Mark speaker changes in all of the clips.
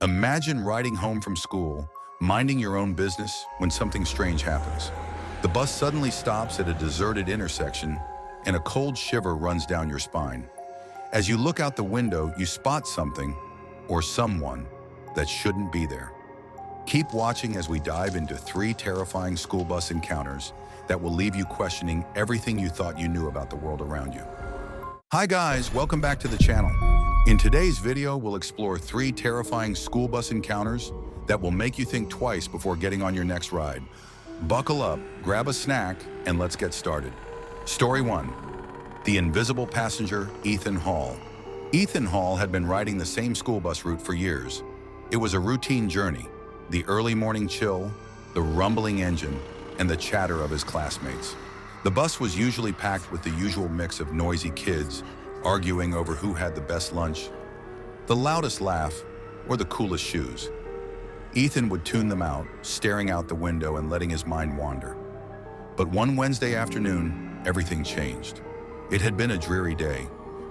Speaker 1: Imagine riding home from school, minding your own business when something strange happens. The bus suddenly stops at a deserted intersection and a cold shiver runs down your spine. As you look out the window, you spot something or someone that shouldn't be there. Keep watching as we dive into 3 terrifying school bus encounters that will leave you questioning everything you thought you knew about the world around you. Hi guys, welcome back to the channel. In today's video, we'll explore 3 terrifying school bus encounters that will make you think twice before getting on your next ride. Buckle up, grab a snack, and let's get started. Story 1. The invisible passenger, Ethan Hall. Ethan Hall had been riding the same school bus route for years. It was a routine journey. The early morning chill, the rumbling engine, and the chatter of his classmates. The bus was usually packed with the usual mix of noisy kids, arguing over who had the best lunch, the loudest laugh, or the coolest shoes. Ethan would tune them out, staring out the window and letting his mind wander. But one Wednesday afternoon, everything changed. It had been a dreary day,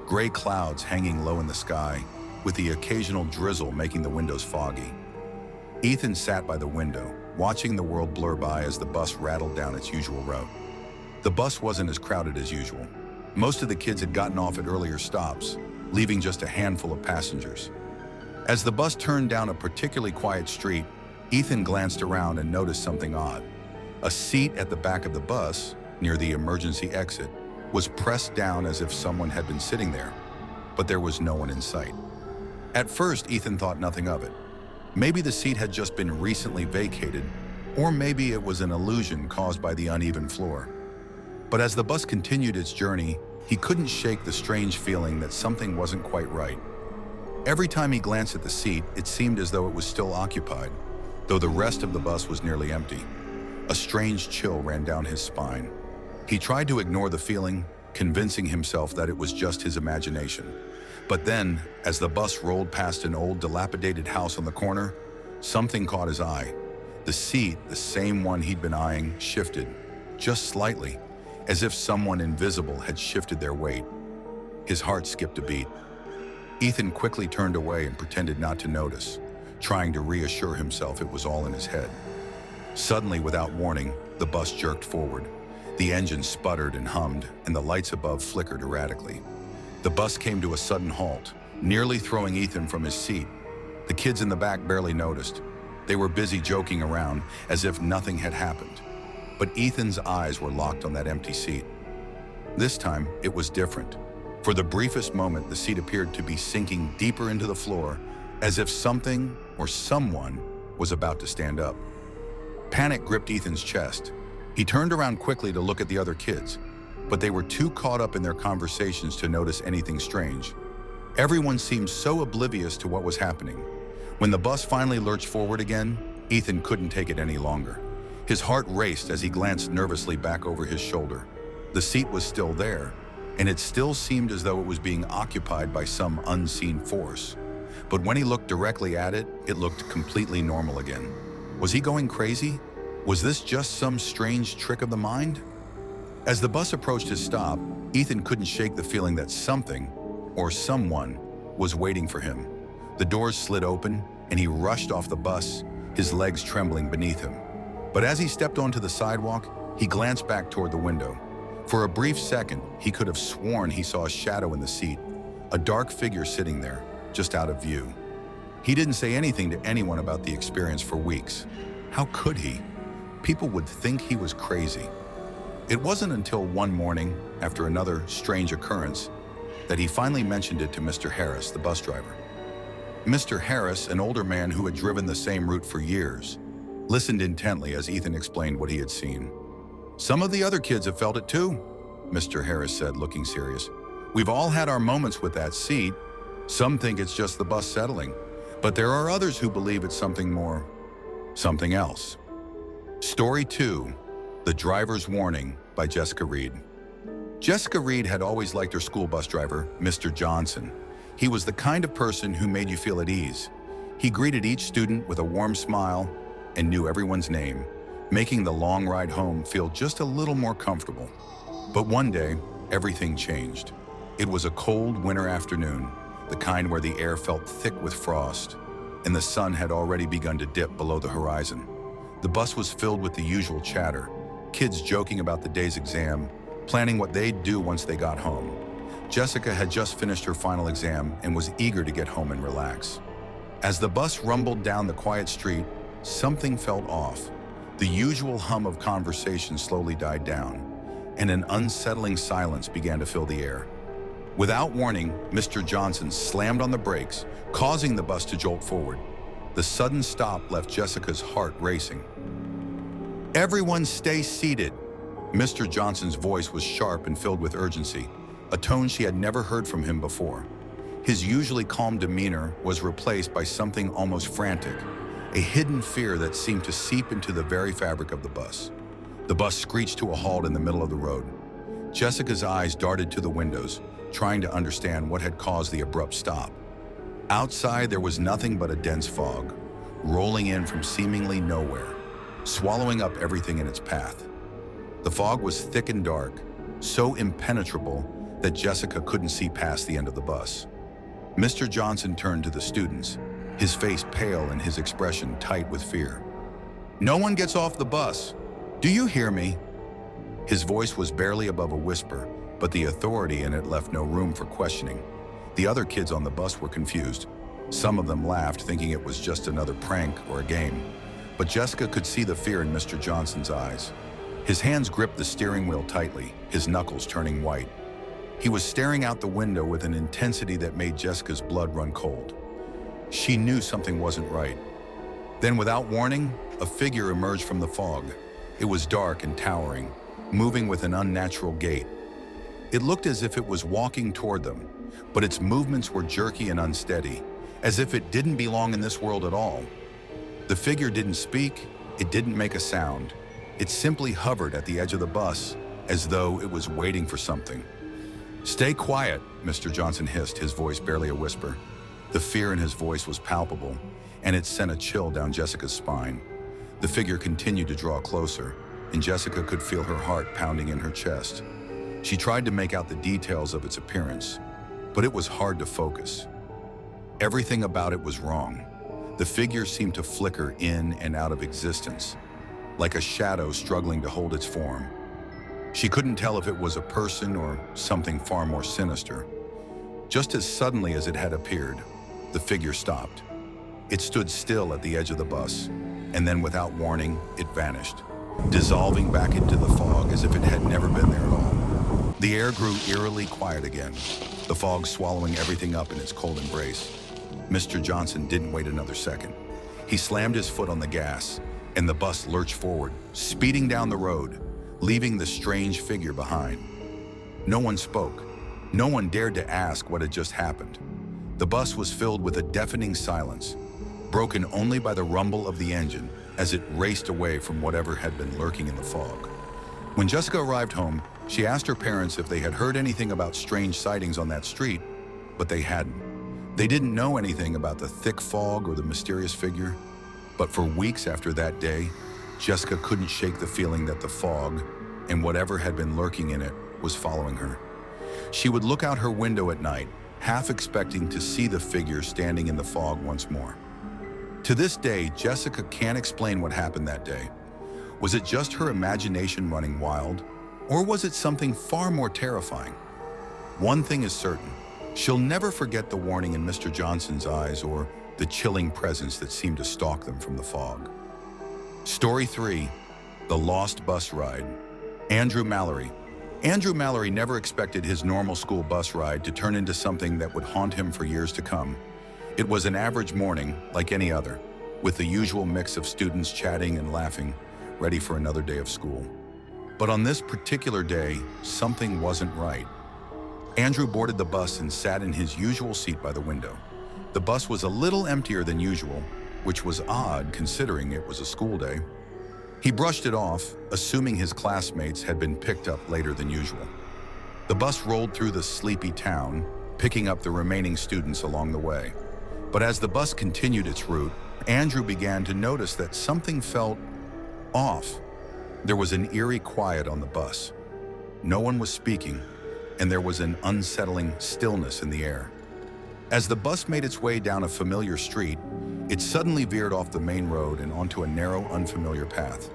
Speaker 1: gray clouds hanging low in the sky, with the occasional drizzle making the windows foggy. Ethan sat by the window, watching the world blur by as the bus rattled down its usual route. The bus wasn't as crowded as usual. Most of the kids had gotten off at earlier stops, leaving just a handful of passengers. As the bus turned down a particularly quiet street, Ethan glanced around and noticed something odd. A seat at the back of the bus, near the emergency exit, was pressed down as if someone had been sitting there, but there was no one in sight. At first, Ethan thought nothing of it. Maybe the seat had just been recently vacated, or maybe it was an illusion caused by the uneven floor. But as the bus continued its journey, he couldn't shake the strange feeling that something wasn't quite right. Every time he glanced at the seat, it seemed as though it was still occupied, though the rest of the bus was nearly empty. A strange chill ran down his spine. He tried to ignore the feeling, convincing himself that it was just his imagination. But then, as the bus rolled past an old, dilapidated house on the corner, something caught his eye. The seat, the same one he'd been eyeing, shifted, just slightly, as if someone invisible had shifted their weight. His heart skipped a beat. Ethan quickly turned away and pretended not to notice, trying to reassure himself it was all in his head. Suddenly, without warning, the bus jerked forward. The engine sputtered and hummed, and the lights above flickered erratically. The bus came to a sudden halt, nearly throwing Ethan from his seat. The kids in the back barely noticed. They were busy joking around, as if nothing had happened. But Ethan's eyes were locked on that empty seat. This time, it was different. For the briefest moment, the seat appeared to be sinking deeper into the floor, as if something or someone was about to stand up. Panic gripped Ethan's chest. He turned around quickly to look at the other kids, but they were too caught up in their conversations to notice anything strange. Everyone seemed so oblivious to what was happening. When the bus finally lurched forward again, Ethan couldn't take it any longer. His heart raced as he glanced nervously back over his shoulder. The seat was still there, and it still seemed as though it was being occupied by some unseen force. But when he looked directly at it, it looked completely normal again. Was he going crazy? Was this just some strange trick of the mind? As the bus approached his stop, Ethan couldn't shake the feeling that something, or someone, was waiting for him. The doors slid open, and he rushed off the bus, his legs trembling beneath him. But as he stepped onto the sidewalk, he glanced back toward the window. For a brief second, he could have sworn he saw a shadow in the seat, a dark figure sitting there, just out of view. He didn't say anything to anyone about the experience for weeks. How could he? People would think he was crazy. It wasn't until one morning, after another strange occurrence, that he finally mentioned it to Mr. Harris, the bus driver. Mr. Harris, an older man who had driven the same route for years, listened intently as Ethan explained what he had seen. "Some of the other kids have felt it too," Mr. Harris said, looking serious. "We've all had our moments with that seat. Some think it's just the bus settling, but there are others who believe it's something more, something else." Story 2. The Driver's Warning by Jessica Reed. Jessica Reed had always liked her school bus driver, Mr. Johnson. He was the kind of person who made you feel at ease. He greeted each student with a warm smile and knew everyone's name, making the long ride home feel just a little more comfortable. But one day, everything changed. It was a cold winter afternoon, the kind where the air felt thick with frost. and the sun had already begun to dip below the horizon. The bus was filled with the usual chatter, kids joking about the day's exam, planning what they'd do once they got home. Jessica had just finished her final exam and was eager to get home and relax. As the bus rumbled down the quiet street, something felt off. The usual hum of conversation slowly died down, and an unsettling silence began to fill the air. Without warning, Mr. Johnson slammed on the brakes, causing the bus to jolt forward. The sudden stop left Jessica's heart racing. "Everyone stay seated." Mr. Johnson's voice was sharp and filled with urgency, a tone she had never heard from him before. His usually calm demeanor was replaced by something almost frantic, a hidden fear that seemed to seep into the very fabric of the bus. The bus screeched to a halt in the middle of the road. Jessica's eyes darted to the windows, trying to understand what had caused the abrupt stop. Outside, there was nothing but a dense fog, rolling in from seemingly nowhere, swallowing up everything in its path. The fog was thick and dark, so impenetrable that Jessica couldn't see past the end of the bus. Mr. Johnson turned to the students, his face pale and his expression tight with fear. "No one gets off the bus. Do you hear me?" His voice was barely above a whisper, but the authority in it left no room for questioning. The other kids on the bus were confused. Some of them laughed, thinking it was just another prank or a game. But Jessica could see the fear in Mr. Johnson's eyes. His hands gripped the steering wheel tightly, his knuckles turning white. He was staring out the window with an intensity that made Jessica's blood run cold. She knew something wasn't right. Then, without warning, a figure emerged from the fog. It was dark and towering, moving with an unnatural gait. It looked as if it was walking toward them, but its movements were jerky and unsteady, as if it didn't belong in this world at all. The figure didn't speak, it didn't make a sound. It simply hovered at the edge of the bus, as though it was waiting for something. "Stay quiet," Mr. Johnson hissed, his voice barely a whisper. The fear in his voice was palpable, and it sent a chill down Jessica's spine. The figure continued to draw closer, and Jessica could feel her heart pounding in her chest. She tried to make out the details of its appearance, but it was hard to focus. Everything about it was wrong. The figure seemed to flicker in and out of existence, like a shadow struggling to hold its form. She couldn't tell if it was a person or something far more sinister. Just as suddenly as it had appeared, the figure stopped. It stood still at the edge of the bus, and then without warning, it vanished, dissolving back into the fog as if it had never been there at all. The air grew eerily quiet again, the fog swallowing everything up in its cold embrace. Mr. Johnson didn't wait another second. He slammed his foot on the gas, and the bus lurched forward, speeding down the road, leaving the strange figure behind. No one spoke. No one dared to ask what had just happened. The bus was filled with a deafening silence, broken only by the rumble of the engine as it raced away from whatever had been lurking in the fog. When Jessica arrived home, she asked her parents if they had heard anything about strange sightings on that street, but they hadn't. They didn't know anything about the thick fog or the mysterious figure. But for weeks after that day, Jessica couldn't shake the feeling that the fog, and whatever had been lurking in it, was following her. She would look out her window at night, half expecting to see the figure standing in the fog once more. To this day, Jessica can't explain what happened that day. Was it just her imagination running wild, or was it something far more terrifying? One thing is certain, she'll never forget the warning in Mr. Johnson's eyes or the chilling presence that seemed to stalk them from the fog. Story 3, The Lost Bus Ride. Andrew Mallory. Andrew Mallory never expected his normal school bus ride to turn into something that would haunt him for years to come. It was an average morning, like any other, with the usual mix of students chatting and laughing, ready for another day of school. But on this particular day, something wasn't right. Andrew boarded the bus and sat in his usual seat by the window. The bus was a little emptier than usual, which was odd considering it was a school day. He brushed it off, assuming his classmates had been picked up later than usual. The bus rolled through the sleepy town, picking up the remaining students along the way. But as the bus continued its route, Andrew began to notice that something felt off. There was an eerie quiet on the bus. No one was speaking, and there was an unsettling stillness in the air. As the bus made its way down a familiar street, It suddenly veered off the main road and onto a narrow, unfamiliar path.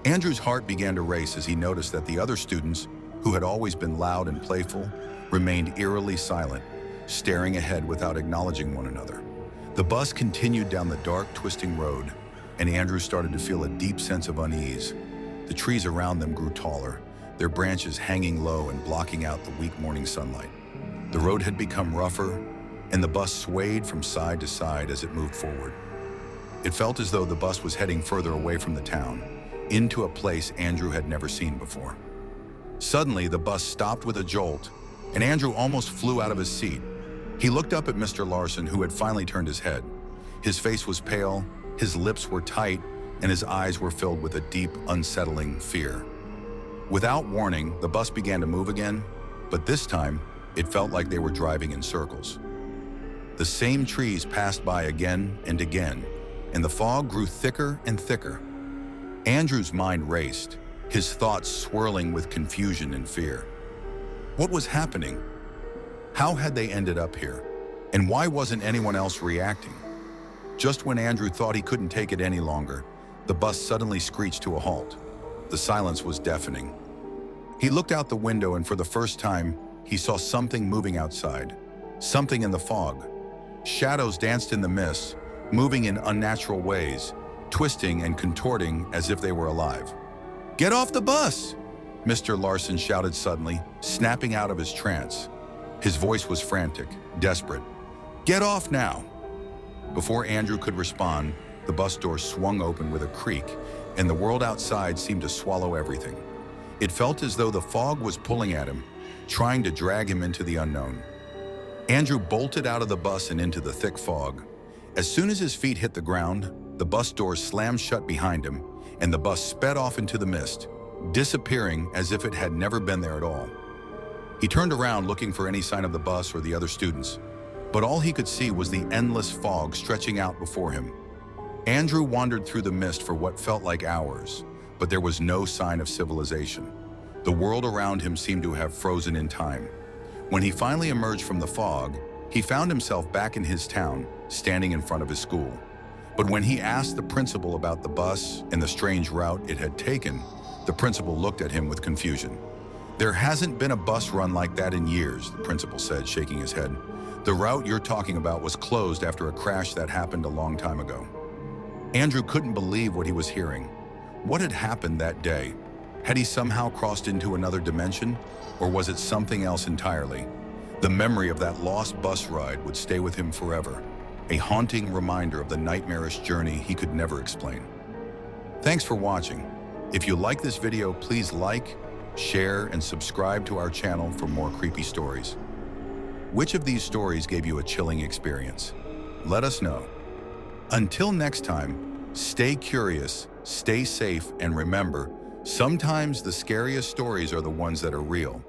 Speaker 1: Andrew's heart began to race as he noticed that the other students, who had always been loud and playful, remained eerily silent, staring ahead without acknowledging one another. The bus continued down the dark, twisting road, and Andrew started to feel a deep sense of unease. The trees around them grew taller, their branches hanging low and blocking out the weak morning sunlight. The road had become rougher, and the bus swayed from side to side as it moved forward. It felt as though the bus was heading further away from the town, into a place Andrew had never seen before. Suddenly, the bus stopped with a jolt, and Andrew almost flew out of his seat. He looked up at Mr. Larson, who had finally turned his head. His face was pale, his lips were tight, and his eyes were filled with a deep, unsettling fear. Without warning, the bus began to move again, but this time, it felt like they were driving in circles. The same trees passed by again and again, and the fog grew thicker and thicker. Andrew's mind raced, his thoughts swirling with confusion and fear. What was happening? How had they ended up here? And why wasn't anyone else reacting? Just when Andrew thought he couldn't take it any longer, the bus suddenly screeched to a halt. The silence was deafening. He looked out the window, and for the first time, he saw something moving outside, something in the fog. Shadows danced in the mist, moving in unnatural ways, twisting and contorting as if they were alive. "Get off the bus!" Mr. Larson shouted suddenly, snapping out of his trance. His voice was frantic, desperate. "Get off now!" Before Andrew could respond, the bus door swung open with a creak, and the world outside seemed to swallow everything. It felt as though the fog was pulling at him, trying to drag him into the unknown. Andrew bolted out of the bus and into the thick fog. As soon as his feet hit the ground, the bus doors slammed shut behind him, and the bus sped off into the mist, disappearing as if it had never been there at all. He turned around looking for any sign of the bus or the other students, but all he could see was the endless fog stretching out before him. Andrew wandered through the mist for what felt like hours, but there was no sign of civilization. The world around him seemed to have frozen in time. When he finally emerged from the fog, he found himself back in his town, standing in front of his school. But when he asked the principal about the bus and the strange route it had taken, the principal looked at him with confusion. "There hasn't been a bus run like that in years," the principal said, shaking his head. "The route you're talking about was closed after a crash that happened a long time ago." Andrew couldn't believe what he was hearing. What had happened that day? Had he somehow crossed into another dimension, or was it something else entirely? The memory of that lost bus ride would stay with him forever, a haunting reminder of the nightmarish journey he could never explain. Thanks for watching. If you like this video, please like, share, and subscribe to our channel for more creepy stories. Which of these stories gave you a chilling experience? Let us know. Until next time, stay curious, stay safe, and remember, sometimes the scariest stories are the ones that are real.